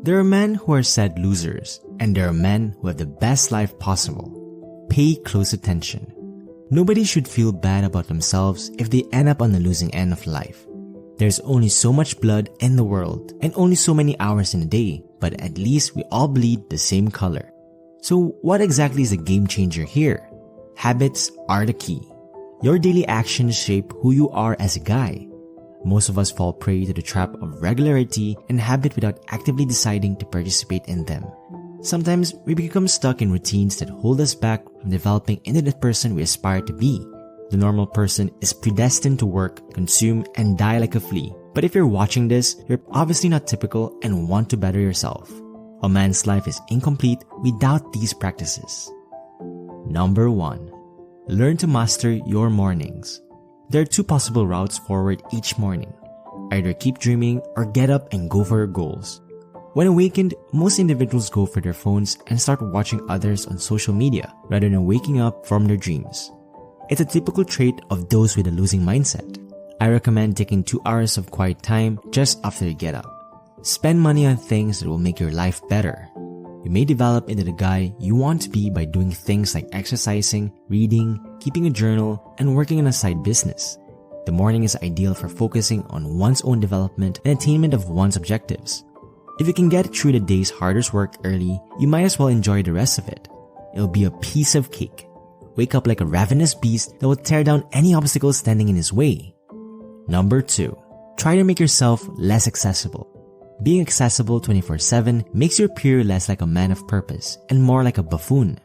There are men who are said losers, and there are men who have the best life possible. Pay close attention. Nobody should feel bad about themselves if they end up on the losing end of life. There's only so much blood in the world and only so many hours in a day, but at least we all bleed the same color. So what exactly is the game changer here? Habits are the key. Your daily actions shape who you are as a guy. Most of us fall prey to the trap of regularity and habit without actively deciding to participate in them. Sometimes we become stuck in routines that hold us back from developing into the person we aspire to be. The normal person is predestined to work, consume, and die like a flea. But if you're watching this, you're obviously not typical and want to better yourself. A man's life is incomplete without these practices. Number 1. Learn to master your mornings. There are 2 possible routes forward each morning. Either keep dreaming or get up and go for your goals. When awakened, most individuals go for their phones and start watching others on social media rather than waking up from their dreams. It's a typical trait of those with a losing mindset. I recommend taking 2 hours of quiet time just after you get up. Spend money on things that will make your life better. You may develop into the guy you want to be by doing things like exercising, reading, keeping a journal, and working on a side business. The morning is ideal for focusing on one's own development and attainment of one's objectives. If you can get through the day's hardest work early, you might as well enjoy the rest of it. It'll be a piece of cake. Wake up like a ravenous beast that will tear down any obstacle standing in his way. Number 2. Try to make yourself less accessible. Being accessible 24/7 makes you appear less like a man of purpose and more like a buffoon.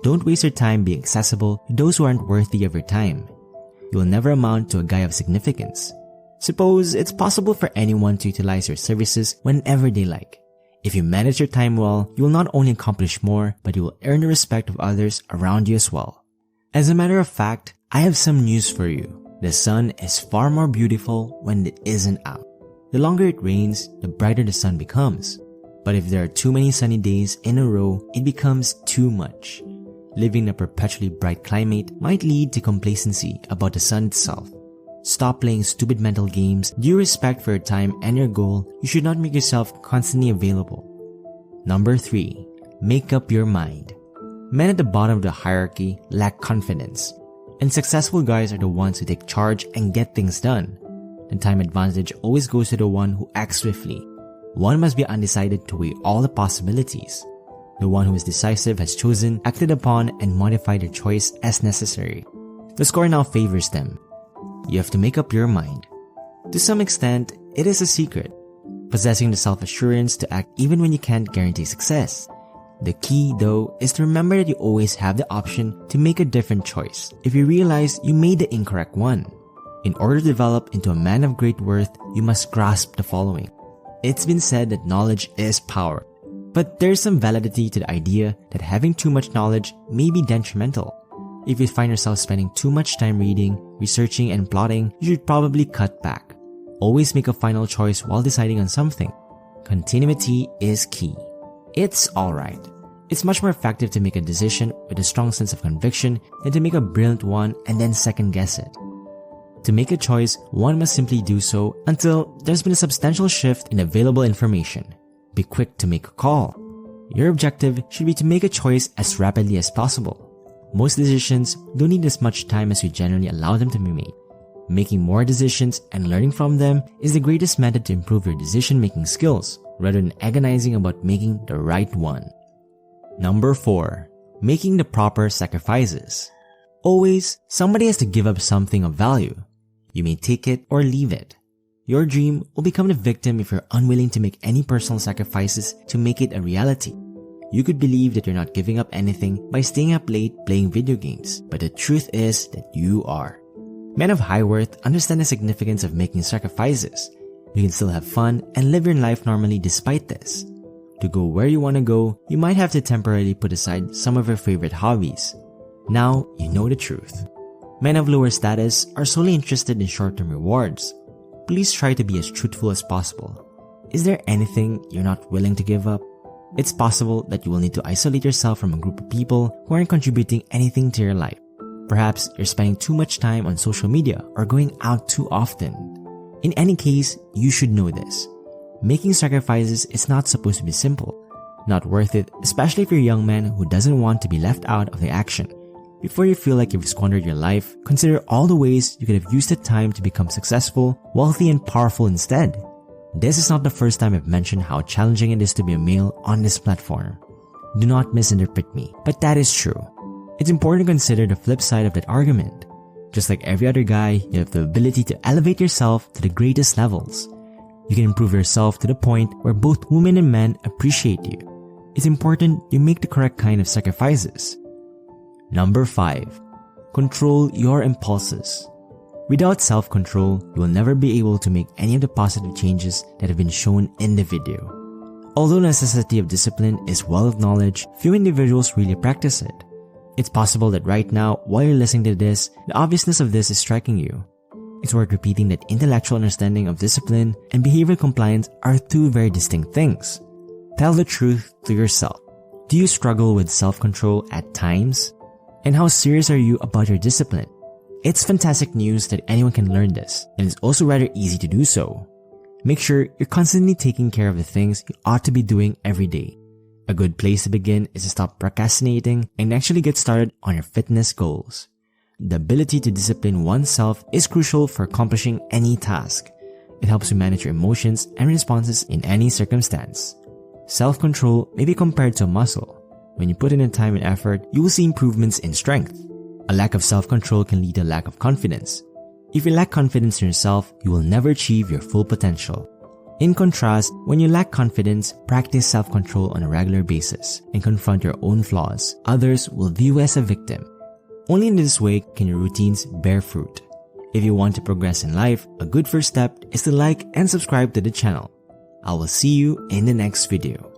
Don't waste your time being accessible to those who aren't worthy of your time. You will never amount to a guy of significance. Suppose it's possible for anyone to utilize your services whenever they like. If you manage your time well, you will not only accomplish more, but you will earn the respect of others around you as well. As a matter of fact, I have some news for you. The sun is far more beautiful when it isn't out. The longer it rains, the brighter the sun becomes. But if there are too many sunny days in a row, it becomes too much. Living in a perpetually bright climate might lead to complacency about the sun itself. Stop playing stupid mental games. Due respect for your time and your goal, you should not make yourself constantly available. Number 3. Make up your mind. Men at the bottom of the hierarchy lack confidence, and successful guys are the ones who take charge and get things done. The time advantage always goes to the one who acts swiftly. One must be undecided to weigh all the possibilities. The one who is decisive has chosen, acted upon, and modified their choice as necessary. The score now favors them. You have to make up your mind. To some extent, it is a secret, possessing the self-assurance to act even when you can't guarantee success. The key, though, is to remember that you always have the option to make a different choice if you realize you made the incorrect one. In order to develop into a man of great worth, you must grasp the following. It's been said that knowledge is power, but there's some validity to the idea that having too much knowledge may be detrimental. If you find yourself spending too much time reading, researching, and plotting, you should probably cut back. Always make a final choice while deciding on something. Continuity is key. It's alright. It's much more effective to make a decision with a strong sense of conviction than to make a brilliant one and then second guess it. To make a choice, one must simply do so until there's been a substantial shift in available information. Be quick to make a call. Your objective should be to make a choice as rapidly as possible. Most decisions don't need as much time as you generally allow them to be made. Making more decisions and learning from them is the greatest method to improve your decision-making skills, rather than agonizing about making the right one. Number 4. Making the proper sacrifices. Always, somebody has to give up something of value. You may take it or leave it. Your dream will become the victim if you're unwilling to make any personal sacrifices to make it a reality. You could believe that you're not giving up anything by staying up late playing video games, but the truth is that you are. Men of high worth understand the significance of making sacrifices. You can still have fun and live your life normally despite this. To go where you want to go, you might have to temporarily put aside some of your favorite hobbies. Now, you know the truth. Men of lower status are solely interested in short-term rewards. Please try to be as truthful as possible. Is there anything you're not willing to give up? It's possible that you will need to isolate yourself from a group of people who aren't contributing anything to your life. Perhaps you're spending too much time on social media or going out too often. In any case, you should know this. making sacrifices is not supposed to be simple. Not worth it, especially if you're a young man who doesn't want to be left out of the action. Before you feel like you've squandered your life, consider all the ways you could have used the time to become successful, wealthy, and powerful instead. This is not the first time I've mentioned how challenging it is to be a male on this platform. Do not misinterpret me, but that is true. It's important to consider the flip side of that argument. Just like every other guy, you have the ability to elevate yourself to the greatest levels. You can improve yourself to the point where both women and men appreciate you. It's important you make the correct kind of sacrifices. Number 5. Control your impulses. Without self-control, you will never be able to make any of the positive changes that have been shown in the video. Although the necessity of discipline is well acknowledged, few individuals really practice it. It's possible that right now, while you're listening to this, the obviousness of this is striking you. It's worth repeating that intellectual understanding of discipline and behavioral compliance are two very distinct things. Tell the truth to yourself. Do you struggle with self-control at times? And how serious are you about your discipline? It's fantastic news that anyone can learn this, and it's also rather easy to do so. Make sure you're constantly taking care of the things you ought to be doing every day. A good place to begin is to stop procrastinating and actually get started on your fitness goals. The ability to discipline oneself is crucial for accomplishing any task. It helps you manage your emotions and responses in any circumstance. Self-control may be compared to a muscle. When you put in the time and effort, you will see improvements in strength. A lack of self-control can lead to a lack of confidence. If you lack confidence in yourself, you will never achieve your full potential. In contrast, when you lack confidence, practice self-control on a regular basis and confront your own flaws. Others will view you as a victim. Only in this way can your routines bear fruit. If you want to progress in life, a good first step is to like and subscribe to the channel. I will see you in the next video.